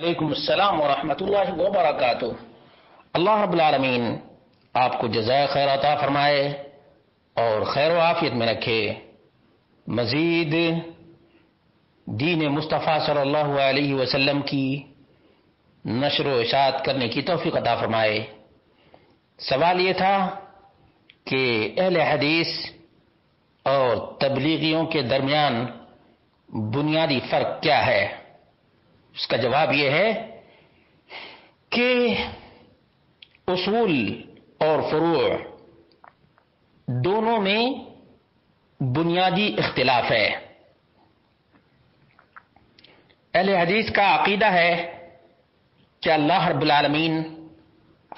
وعلیکم السلام ورحمۃ اللہ وبرکاتہ۔ اللہ رب العالمین آپ کو جزائے خیر عطا فرمائے اور خیر و عافیت میں رکھے، مزید دین مصطفیٰ صلی اللہ علیہ وسلم کی نشر و اشاعت کرنے کی توفیق عطا فرمائے۔ سوال یہ تھا کہ اہل حدیث اور تبلیغیوں کے درمیان بنیادی فرق کیا ہے؟ اس کا جواب یہ ہے کہ اصول اور فروع دونوں میں بنیادی اختلاف ہے۔ اہل حدیث کا عقیدہ ہے کہ اللہ رب العالمین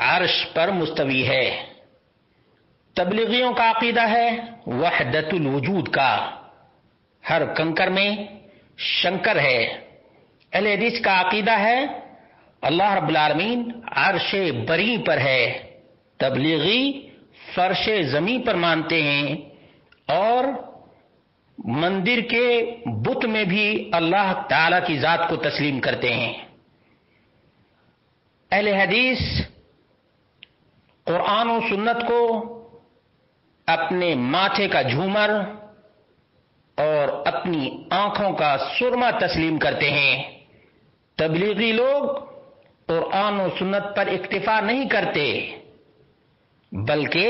عرش پر مستوی ہے، تبلیغیوں کا عقیدہ ہے وحدت الوجود کا، ہر کنکر میں شنکر ہے۔ اہل حدیث کا عقیدہ ہے اللہ رب العالمین عرش بری پر ہے، تبلیغی فرش زمین پر مانتے ہیں اور مندر کے بت میں بھی اللہ تعالی کی ذات کو تسلیم کرتے ہیں۔ اہل حدیث قرآن و سنت کو اپنے ماتھے کا جھومر اور اپنی آنکھوں کا سرما تسلیم کرتے ہیں۔ تبلیغی لوگ قرآن و سنت پر اکتفا نہیں کرتے بلکہ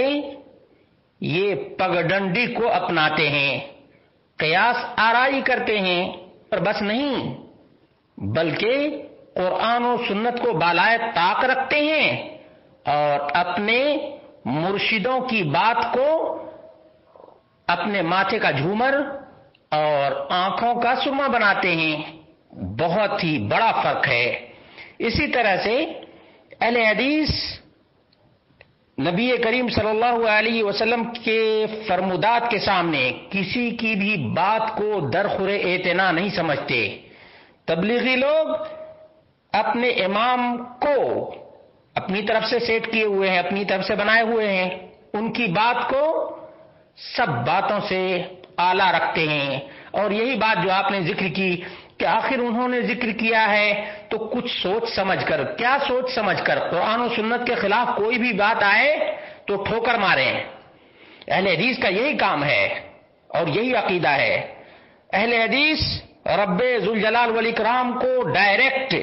یہ پگڈنڈی کو اپناتے ہیں، قیاس آرائی کرتے ہیں، اور بس نہیں بلکہ قرآن و سنت کو بالائے طاق رکھتے ہیں اور اپنے مرشدوں کی بات کو اپنے ماتھے کا جھومر اور آنکھوں کا سرما بناتے ہیں۔ بہت ہی بڑا فرق ہے۔ اسی طرح سے اہل حدیث نبی کریم صلی اللہ علیہ وسلم کے فرمودات کے سامنے کسی کی بھی بات کو درخور اعتنا نہیں سمجھتے۔ تبلیغی لوگ اپنے امام کو اپنی طرف سے سیٹ کیے ہوئے ہیں، اپنی طرف سے بنائے ہوئے ہیں، ان کی بات کو سب باتوں سے اعلیٰ رکھتے ہیں۔ اور یہی بات جو آپ نے ذکر کی کہ آخر انہوں نے ذکر کیا ہے تو کچھ سوچ سمجھ کر، کیا سوچ سمجھ کر؟ قرآن و سنت کے خلاف کوئی بھی بات آئے تو ٹھوکر ماریں۔ اہل حدیث کا یہی کام ہے اور یہی عقیدہ ہے۔ اہل حدیث رب ذوالجلال والاکرام کو ڈائریکٹ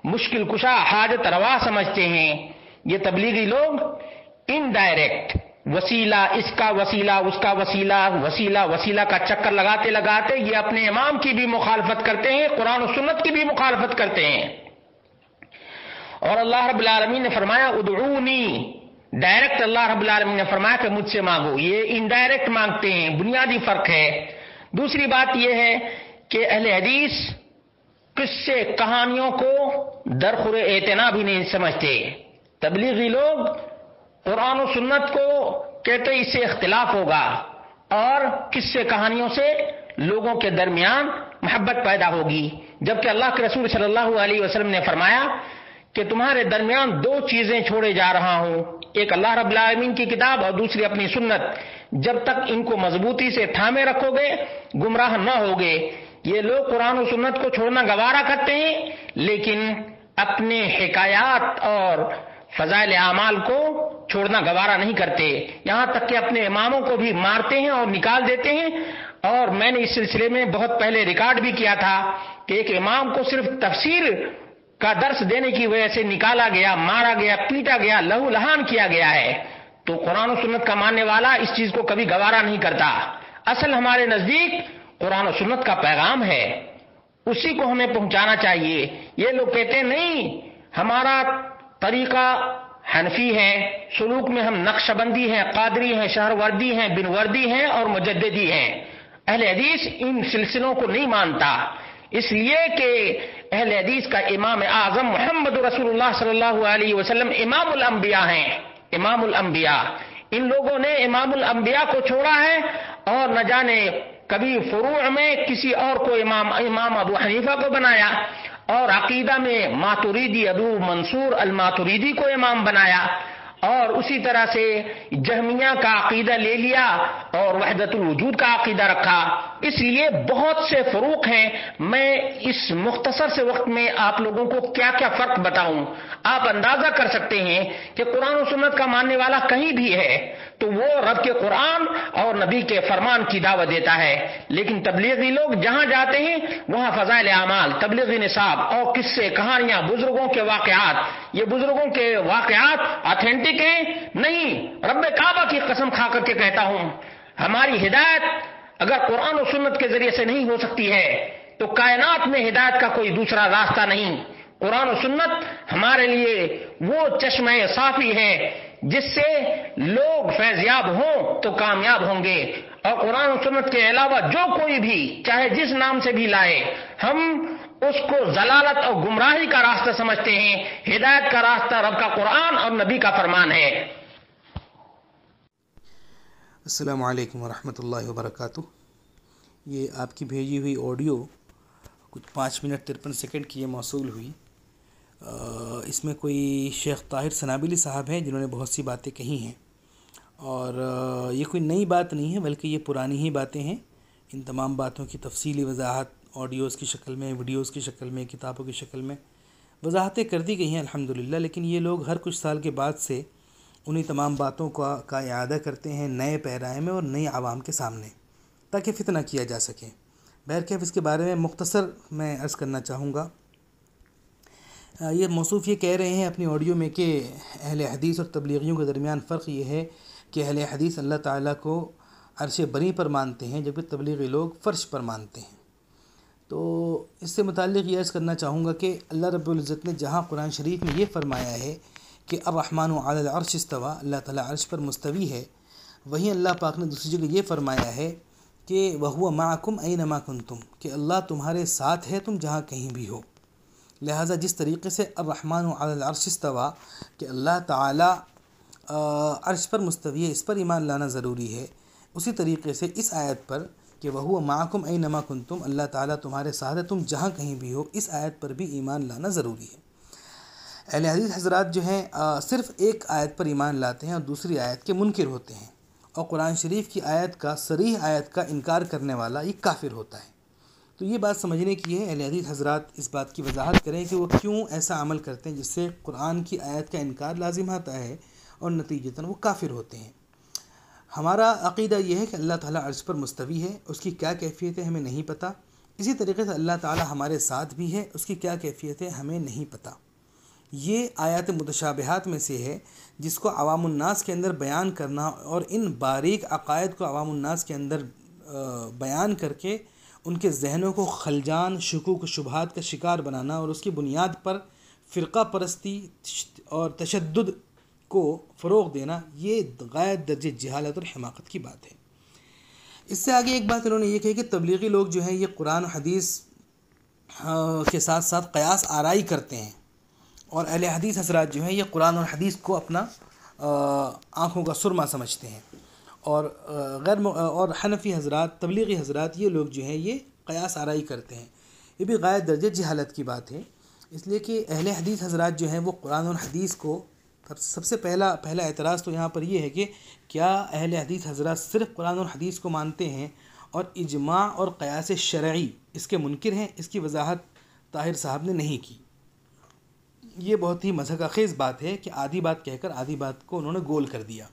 مشکل کشا حاجت روا سمجھتے ہیں۔ یہ تبلیغی لوگ انڈائریکٹ وسیلہ، اس کا وسیلہ، اس کا وسیلہ، وسیلہ وسیلہ کا چکر لگاتے لگاتے یہ اپنے امام کی بھی مخالفت کرتے ہیں، قرآن و سنت کی بھی مخالفت کرتے ہیں۔ اور اللہ رب العالمین نے فرمایا ادعونی، ڈائریکٹ اللہ رب العالمین نے فرمایا کہ مجھ سے مانگو، یہ انڈائریکٹ مانگتے ہیں، بنیادی فرق ہے۔ دوسری بات یہ ہے کہ اہل حدیث قصے کہانیوں کو درخور اعتنا بھی نہیں سمجھتے۔ تبلیغی لوگ قرآن و سنت کو کہتے اس سے اختلاف ہوگا اور قصے کہانیوں سے لوگوں کے درمیان محبت پیدا ہوگی، جبکہ اللہ کے رسول صلی اللہ علیہ وسلم نے فرمایا کہ تمہارے درمیان دو چیزیں چھوڑے جا رہا ہوں، ایک اللہ رب العالمین کی کتاب اور دوسری اپنی سنت، جب تک ان کو مضبوطی سے تھامے رکھو گے گمراہ نہ ہوگے۔ یہ لوگ قرآن و سنت کو چھوڑنا گوارا کرتے ہیں لیکن اپنے حکایات اور فضائل اعمال کو چھوڑنا گوارا نہیں کرتے، یہاں تک کہ اپنے اماموں کو بھی مارتے ہیں اور نکال دیتے ہیں۔ اور میں نے اس سلسلے میں بہت پہلے ریکارڈ بھی کیا تھا کہ ایک امام کو صرف تفسیر کا درس دینے کی وجہ سے نکالا گیا، مارا گیا، پیٹا گیا، لہو لہان کیا گیا ہے۔ تو قرآن و سنت کا ماننے والا اس چیز کو کبھی گوارا نہیں کرتا۔ اصل ہمارے نزدیک قرآن و سنت کا پیغام ہے، اسی کو ہمیں پہنچانا چاہیے۔ یہ لوگ کہتے ہیں نہیں، ہمارا طریقہ حنفی ہے، سلوک میں ہم نقش بندی ہیں، قادری ہیں، شہروردی ہیں، بنوردی ہیں اور مجددی ہیں۔ اہل حدیث ان سلسلوں کو نہیں مانتا، اس لیے کہ اہل حدیث کا امام اعظم محمد رسول اللہ صلی اللہ علیہ وسلم امام الانبیاء ہیں، امام الانبیاء۔ ان لوگوں نے امام الانبیاء کو چھوڑا ہے اور نہ جانے کبھی فروع میں کسی اور کو امام ابو حنیفہ کو بنایا، اور عقیدہ میں ماتریدی ابو منصور الماتریدی کو امام بنایا، اور اسی طرح سے جہمیہ کا عقیدہ لے لیا اور وحدت الوجود کا عقیدہ رکھا۔ اس لیے بہت سے فروق ہیں. میں اس مختصر سے وقت میں آپ لوگوں کو کیا کیا فرق بتاؤں. آپ اندازہ کر سکتے ہیں کہ قرآن و سنت کا ماننے والا کہیں بھی ہے تو وہ رب کے قرآن اور نبی کے فرمان کی دعوت دیتا ہے، لیکن تبلیغی لوگ جہاں جاتے ہیں وہاں فضائل اعمال، تبلیغی نصاب اور قصے، کہانیاں، بزرگوں کے واقعات. یہ بزرگوں کے واقعات اتھینٹک ہیں؟ نہیں. رب کعبہ کی قسم کھا کر کے کہتا ہوں، ہماری ہدایت اگر قرآن و سنت کے ذریعے سے نہیں ہو سکتی ہے تو کائنات میں ہدایت کا کوئی دوسرا راستہ نہیں. قرآن و سنت ہمارے لیے وہ چشمہ صافی ہے جس سے لوگ فیضیاب ہوں تو کامیاب ہوں گے، اور قرآن و سنت کے علاوہ جو کوئی بھی چاہے جس نام سے بھی لائے ہم اس کو ضلالت اور گمراہی کا راستہ سمجھتے ہیں. ہدایت کا راستہ رب کا قرآن اور نبی کا فرمان ہے. السلام علیکم ورحمۃ اللہ وبرکاتہ. یہ آپ کی بھیجی ہوئی آڈیو کچھ 5 منٹ 53 سیکنڈ کی یہ موصول ہوئی. اس میں کوئی شیخ طاہر سنابلی صاحب ہیں جنہوں نے بہت سی باتیں کہی ہیں، اور یہ کوئی نئی بات نہیں ہے بلکہ یہ پرانی ہی باتیں ہیں. ان تمام باتوں کی تفصیلی وضاحت آڈیوز کی شکل میں، ویڈیوز کی شکل میں، کتابوں کی شکل میں وضاحتیں کر دی گئی ہیں الحمدللہ. لیکن یہ لوگ ہر کچھ سال کے بعد سے انہی تمام باتوں کا اعادہ کرتے ہیں نئے پیرائے میں اور نئی عوام کے سامنے، تاکہ فتنہ کیا جا سکے. بہرکیف اس کے بارے میں مختصر میں عرض کرنا چاہوں گا. یہ موصوف یہ کہہ رہے ہیں اپنی آڈیو میں کہ اہل حدیث اور تبلیغیوں کے درمیان فرق یہ ہے کہ اہل حدیث اللہ تعالیٰ کو عرش بری پر مانتے ہیں جبکہ تبلیغی لوگ فرش پر مانتے ہیں. تو اس سے متعلق یہ عرض کرنا چاہوں گا کہ اللہ رب العزت نے جہاں قرآن شریف میں یہ فرمایا ہے کہ الرحمن علی العرش استویٰ، اللہ تعالیٰ عرش پر مستوی ہے، وہیں اللہ پاک نے دوسری جگہ یہ فرمایا ہے کہ وَهُوَ مَعَكُمْ أَيْنَمَا كُنْتُمْ، کہ اللہ تمہارے ساتھ ہے تم جہاں کہیں بھی ہو. لہٰذا جس طریقے سے الرحمن علی العرش استویٰ کہ اللہ تعالیٰ عرش پر مستوی ہے، اس پر ایمان لانا ضروری ہے، اسی طریقے سے اس آیت پر کہ وَهُوَ مَعَكُمْ أَيْنَمَا كُنْتُمْ، اللہ تعالیٰ تمہارے ساتھ ہے تم جہاں کہیں بھی ہو، اس آیت پر بھی ایمان لانا ضروری ہے. اہل حدیث حضرات جو ہیں صرف ایک آیت پر ایمان لاتے ہیں اور دوسری آیت کے منکر ہوتے ہیں، اور قرآن شریف کی آیت کا صریح آیت کا انکار کرنے والا یہ کافر ہوتا ہے. تو یہ بات سمجھنے کی ہے. اہل حدیث حضرات اس بات کی وضاحت کریں کہ وہ کیوں ایسا عمل کرتے ہیں جس سے قرآن کی آیت کا انکار لازم آتا ہے اور نتیجتاً وہ کافر ہوتے ہیں. ہمارا عقیدہ یہ ہے کہ اللہ تعالیٰ عرش پر مستوی ہے، اس کی کیا کیفیت ہے ہمیں نہیں پتہ. اسی طریقے سے اللہ تعالیٰ ہمارے ساتھ بھی ہے، اس کی کیا کیفیت ہے ہمیں نہیں پتہ. یہ آیات متشابہات میں سے ہے جس کو عوام الناس کے اندر بیان کرنا اور ان باریک عقائد کو عوام الناس کے اندر بیان کر کے ان کے ذہنوں کو خلجان، شکوک و شبہات کا شکار بنانا اور اس کی بنیاد پر فرقہ پرستی اور تشدد کو فروغ دینا، یہ غایت درجہ جہالت اور حماقت کی بات ہے. اس سے آگے ایک بات انہوں نے یہ کہی کہ تبلیغی لوگ جو ہیں یہ قرآن و حدیث کے ساتھ ساتھ قیاس آرائی کرتے ہیں، اور اہل حدیث حضرات جو ہیں یہ قرآن اور حدیث کو اپنا آنکھوں کا سرما سمجھتے ہیں، اور حنفی حضرات، تبلیغی حضرات، یہ لوگ جو ہیں یہ قیاس آرائی کرتے ہیں. یہ بھی غایت درجہ جہالت کی بات ہے، اس لیے کہ اہل حدیث حضرات جو ہیں وہ قرآن اور حدیث کو سب سے پہلا اعتراض تو یہاں پر یہ ہے کہ کیا اہل حدیث حضرات صرف قرآن اور حدیث کو مانتے ہیں اور اجماع اور قیاس شرعی اس کے منکر ہیں؟ اس کی وضاحت طاہر صاحب نے نہیں کی. یہ بہت ہی مضحک خیز بات ہے کہ آدھی بات کہہ کر آدھی بات کو انہوں نے گول کر دیا،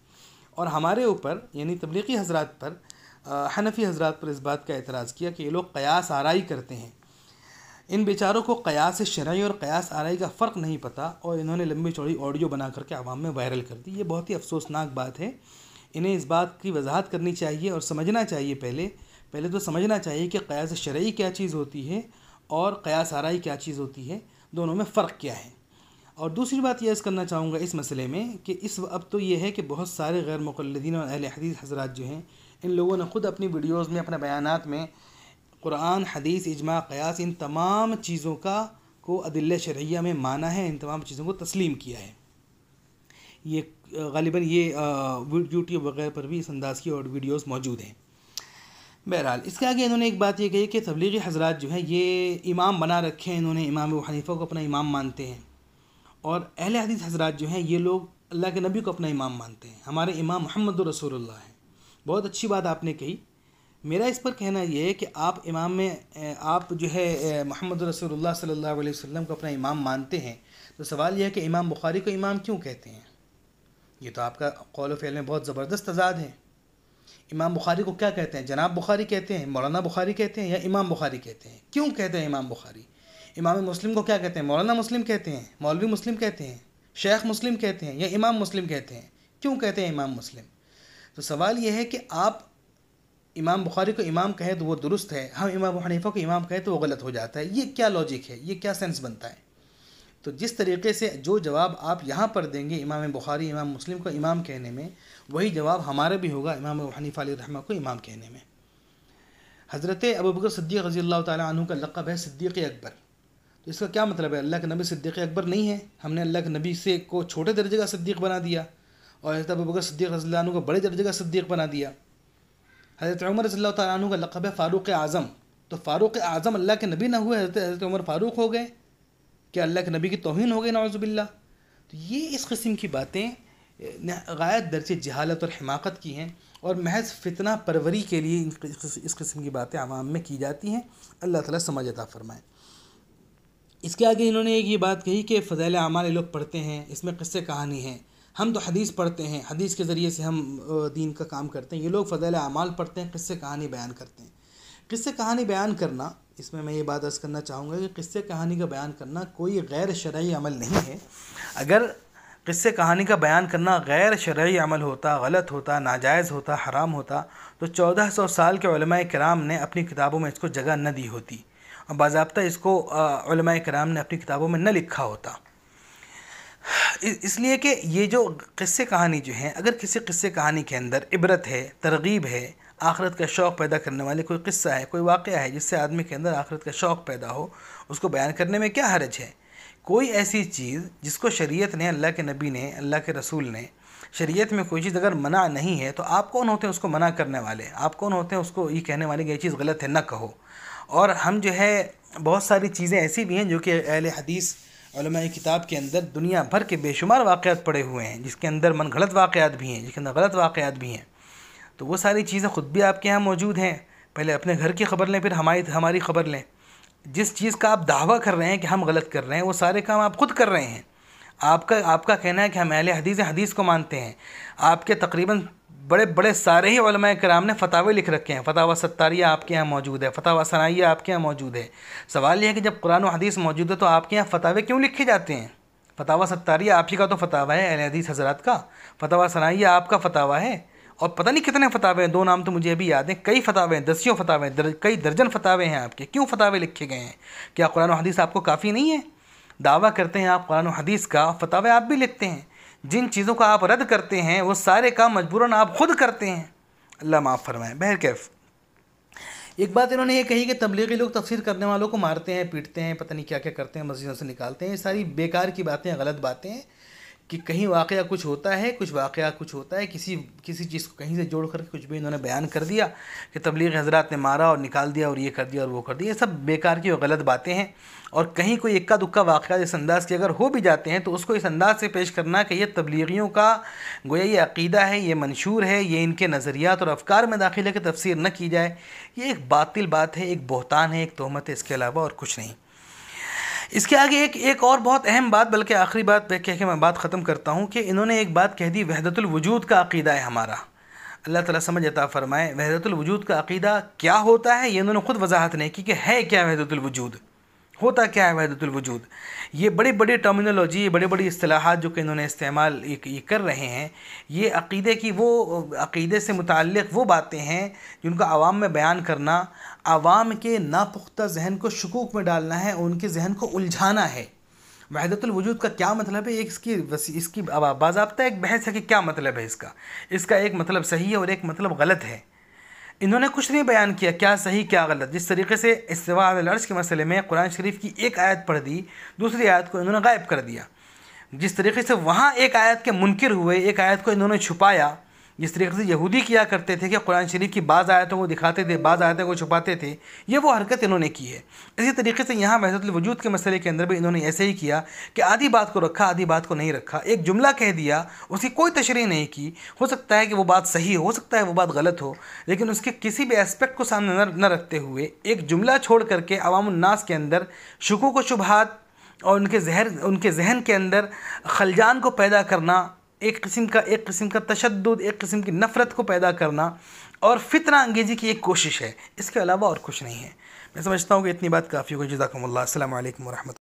اور ہمارے اوپر یعنی تبلیغی حضرات پر، حنفی حضرات پر اس بات کا اعتراض کیا کہ یہ لوگ قیاس آرائی کرتے ہیں. ان بیچاروں کو قیاس شرعی اور قیاس آرائی کا فرق نہیں پتہ، اور انہوں نے لمبی چوڑی آڈیو بنا کر کے عوام میں وائرل کر دی. یہ بہت ہی افسوسناک بات ہے. انہیں اس بات کی وضاحت کرنی چاہیے اور سمجھنا چاہیے. پہلے تو سمجھنا چاہیے کہ قیاس شرعی کیا چیز ہوتی ہے اور قیاس آرائی کیا چیز ہوتی ہے، دونوں میں فرق کیا ہے. اور دوسری بات یہ عرض کرنا چاہوں گا اس مسئلے میں کہ اب تو یہ ہے کہ بہت سارے غیر مقلدین اور اہل حدیث حضرات جو ہیں ان لوگوں نے خود اپنی ویڈیوز میں، اپنے بیانات میں قرآن، حدیث، اجماع، قیاس، ان تمام چیزوں کو ادلہ شرعیہ میں مانا ہے، ان تمام چیزوں کو تسلیم کیا ہے. یہ غالباً یہ یوٹیوب وغیرہ پر بھی اس انداز کی اور ویڈیوز موجود ہیں. بہرحال اس کے آگے انہوں نے ایک بات یہ کہی کہ تبلیغی حضرات جو ہیں یہ امام بنا رکھے ہیں، انہوں نے امام ابو حنیفہ کو اپنا امام مانتے ہیں، اور اہل حدیث حضرات جو ہیں یہ لوگ اللہ کے نبی کو اپنا امام مانتے ہیں. ہمارے امام محمد رسول اللہ ہیں. بہت اچھی بات آپ نے کہی. میرا اس پر کہنا یہ ہے کہ آپ جو ہے محمد رسول اللہ صلی اللہ علیہ وسلم کو اپنا امام مانتے ہیں، تو سوال یہ ہے کہ امام بخاری کو امام کیوں کہتے ہیں؟ یہ تو آپ کا قول و فعل میں بہت زبردست تضاد ہے۔ امام بخاری کو کیا کہتے ہیں؟ جناب بخاری کہتے ہیں، مولانا بخاری کہتے ہیں، یا امام بخاری کہتے ہیں؟ کیوں کہتے ہیں امام بخاری؟ امام مسلم کو کیا کہتے ہیں؟ مولانا مسلم کہتے ہیں، مولوی مسلم کہتے ہیں، شیخ مسلم کہتے ہیں، یا امام مسلم کہتے ہیں؟ کیوں کہتے ہیں امام مسلم؟ تو سوال یہ ہے کہ آپ امام بخاری کو امام کہیں تو وہ درست ہے، ہم امام ابو حنیفہ کو امام کہیں تو وہ غلط ہو جاتا ہے۔ یہ کیا لاجک ہے؟ یہ کیا سینس بنتا ہے؟ تو جس طریقے سے جو جواب آپ یہاں پر دیں گے امام بخاری امام مسلم کو امام کہنے میں، وہی جواب ہمارا بھی ہوگا امام ابو حنیفہ علیہ رحمہ کو امام کہنے میں۔ حضرت ابوبکر صدیق رضی اللہ تعالیٰ عنہ کا لقب ہے صدیق اکبر، تو اس کا کیا مطلب ہے؟ اللہ کے نبی صدیق اکبر نہیں ہے، ہم نے اللہ کے نبی کو چھوٹے درجے کا صدیق بنا دیا، اور حضرت ابوبکر صدیق رضی اللہ عنہ کو بڑے درجے کا صدیق بنا دیا۔ حضرت عمر رضی اللہ تعالیٰ عنہ کا لقب ہے فاروق اعظم، تو فاروق اعظم اللہ کے نبی نہ ہوئے، حضرت عمر فاروق ہو گئے، کیا اللہ کے نبی کی توہین ہو گئی نعوذ باللہ؟ تو یہ اس قسم کی باتیں غایت درجے جہالت اور حماقت کی ہیں، اور محض فتنہ پروری کے لیے اس قسم کی باتیں عوام میں کی جاتی ہیں۔ اللہ تعالیٰ سمجھ عطا فرمائے۔ اس کے آگے انہوں نے ایک یہ بات کہی کہ فضائل اعمال لوگ پڑھتے ہیں، اس میں قصے کہانی ہیں، ہم تو حدیث پڑھتے ہیں، حدیث کے ذریعے سے ہم دین کا کام کرتے ہیں، یہ لوگ فضائل اعمال پڑھتے ہیں، قصے کہانی بیان کرتے ہیں۔ قصے کہانی بیان کرنا، اس میں یہ بات عرض کرنا چاہوں گا کہ قصے کہانی کا بیان کرنا کوئی غیر شرعی عمل نہیں ہے۔ اگر قصے کہانی کا بیان کرنا غیر شرعی عمل ہوتا، غلط ہوتا، ناجائز ہوتا، حرام ہوتا، تو 1400 سال کے علماء کرام نے اپنی کتابوں میں اس کو جگہ نہ دی ہوتی، اور باضابطہ اس کو علماء کرام نے اپنی کتابوں میں نہ لکھا ہوتا۔ اس لیے کہ یہ جو قصے کہانی جو ہیں، اگر کسی قصے کہانی کے اندر عبرت ہے، ترغیب ہے، آخرت کا شوق پیدا کرنے والے کوئی قصہ ہے، کوئی واقعہ ہے جس سے آدمی کے اندر آخرت کا شوق پیدا ہو، اس کو بیان کرنے میں کیا حرج ہے؟ کوئی ایسی چیز جس کو شریعت نے، اللہ کے نبی نے، اللہ کے رسول نے، شریعت میں کوئی چیز اگر منع نہیں ہے تو آپ کون ہوتے ہیں اس کو منع کرنے والے؟ آپ کون ہوتے ہیں اس کو یہ کہنے والے کہ یہ چیز غلط ہے نہ کہو؟ اور ہم جو ہے بہت ساری چیزیں ایسی بھی ہیں جو کہ اہل حدیث علماء کتاب کے اندر دنیا بھر کے بے شمار واقعات پڑے ہوئے ہیں، جس کے اندر من گھڑت واقعات بھی ہیں، جس کے اندر غلط واقعات بھی ہیں، تو وہ ساری چیزیں خود بھی آپ کے ہاں موجود ہیں۔ پہلے اپنے گھر کی خبر لیں، پھر ہماری خبر لیں۔ جس چیز کا آپ دعویٰ کر رہے ہیں کہ ہم غلط کر رہے ہیں، وہ سارے کام آپ خود کر رہے ہیں۔ آپ کا کہنا ہے کہ ہم اہل حدیث کو مانتے ہیں۔ آپ کے تقریباً بڑے سارے ہی علماء کرام نے فتاوی لکھ رکھے ہیں، فتاوی ستاریہ آپ کے ہاں موجود ہے، فتاوی ثنائیہ آپ کے ہاں موجود ہے۔ سوال یہ ہے کہ جب قرآن و حدیث موجود ہے تو آپ کے یہاں فتاوی کیوں لکھے جاتے ہیں؟ فتاوی ستاریہ آپ ہی کا تو فتاوی ہے، اہل حدیث حضرات کا۔ فتاوی ثنائیہ آپ کا فتاوی ہے، اور پتہ نہیں کتنے فتاوی ہیں، 2 نام تو مجھے ابھی یاد ہیں، کئی فتاوی ہیں، دسیوں فتاوی ہیں، کئی درجن فتاوی ہیں آپ کے۔ کیوں فتاوی لکھے گئے ہیں؟ کیا قرآن و حدیث آپ کو کافی نہیں ہے؟ دعویٰ کرتے ہیں آپ قرآن و حدیث کا، فتاوی آپ بھی لکھتے ہیں۔ جن چیزوں کا آپ رد کرتے ہیں وہ سارے کام مجبوراً آپ خود کرتے ہیں، اللہ معاف فرمائے۔ بہرکیف ایک بات انہوں نے یہ کہی کہ تبلیغی لوگ تفسیر کرنے والوں کو مارتے ہیں، پیٹتے ہیں، پتہ نہیں کیا کیا کرتے ہیں، مسجدوں سے نکالتے ہیں۔ یہ ساری بیکار کی باتیں ہیں، غلط باتیں ہیں کہ کہیں واقعہ کچھ ہوتا ہے، کچھ ہوتا ہے، کسی چیز کو کہیں سے جوڑ کر کے کچھ بھی انہوں نے بیان کر دیا کہ تبلیغ حضرات نے مارا اور نکال دیا اور یہ کر دیا اور وہ کر دیا۔ یہ سب بیکار کی اور غلط باتیں ہیں، اور کہیں کوئی اکا دکا واقعہ اس انداز کے اگر ہو بھی جاتے ہیں تو اس کو اس انداز سے پیش کرنا کہ یہ تبلیغیوں کا گویا یہ عقیدہ ہے، یہ منشور ہے، یہ ان کے نظریات اور افکار میں داخل ہے کہ تفسیر نہ کی جائے، یہ ایک باطل بات ہے، ایک بہتان ہے، ایک تہمت ہے، اس کے علاوہ اور کچھ نہیں۔ اس کے آگے ایک اور بہت اہم بات، بلکہ آخری بات کہہ کے میں بات ختم کرتا ہوں، کہ انہوں نے ایک بات کہہ دی، وحدت الوجود کا عقیدہ ہے ہمارا۔ اللہ تعالیٰ سمجھ عطا فرمائے۔ وحدت الوجود کا عقیدہ کیا ہوتا ہے یہ انہوں نے خود وضاحت نہیں کی کہ ہے کیا وحدت الوجود، ہوتا کیا ہے وحدت الوجود۔ یہ بڑی ٹرمینالوجی، بڑی اصطلاحات جو کہ انہوں نے استعمال یہ کر رہے ہیں، یہ عقیدے سے متعلق وہ باتیں ہیں جن کا عوام میں بیان کرنا عوام کے ناپختہ ذہن کو شکوک میں ڈالنا ہے، ان کے ذہن کو الجھانا ہے۔ وحدت الوجود کا کیا مطلب ہے؟ اس کی باضابطہ ایک بحث ہے کہ کیا مطلب ہے اس کا ایک مطلب صحیح ہے اور ایک مطلب غلط ہے۔ انہوں نے کچھ نہیں بیان کیا کیا صحیح کیا غلط۔ جس طریقے سے استواء علی العرش کے مسئلے میں قرآن شریف کی ایک آیت پڑھ دی، دوسری آیت کو انہوں نے غائب کر دیا۔ جس طریقے سے وہاں ایک آیت کے منکر ہوئے، ایک آیت کو انہوں نے چھپایا، جس طریقے سے یہودی کیا کرتے تھے کہ قرآن شریف کی بعض آیتوں کو دکھاتے تھے، بعض آیتوں کو چھپاتے تھے، یہ وہ حرکت انہوں نے کی ہے۔ اسی طریقے سے یہاں وحدت الوجود کے مسئلے کے اندر بھی انہوں نے ایسے ہی کیا کہ آدھی بات کو رکھا، آدھی بات کو نہیں رکھا، ایک جملہ کہہ دیا، اس کی کوئی تشریح نہیں کی۔ ہو سکتا ہے کہ وہ بات صحیح ہو سکتا ہے وہ بات غلط ہو، لیکن اس کے کسی بھی اسپیکٹ کو سامنے نہ رکھتے ہوئے ایک جملہ چھوڑ کر کے عوام الناس کے اندر شکوک و شبہات اور ان کے ذہن کے اندر خلجان کو پیدا کرنا، ایک قسم کا تشدد، ایک قسم کی نفرت کو پیدا کرنا اور فتنہ انگیزی کی ایک کوشش ہے، اس کے علاوہ اور کچھ نہیں ہے۔ میں سمجھتا ہوں کہ اتنی بات کافی ہوگی۔ جزاکم اللہ۔ السلام علیکم ورحمۃ اللہ۔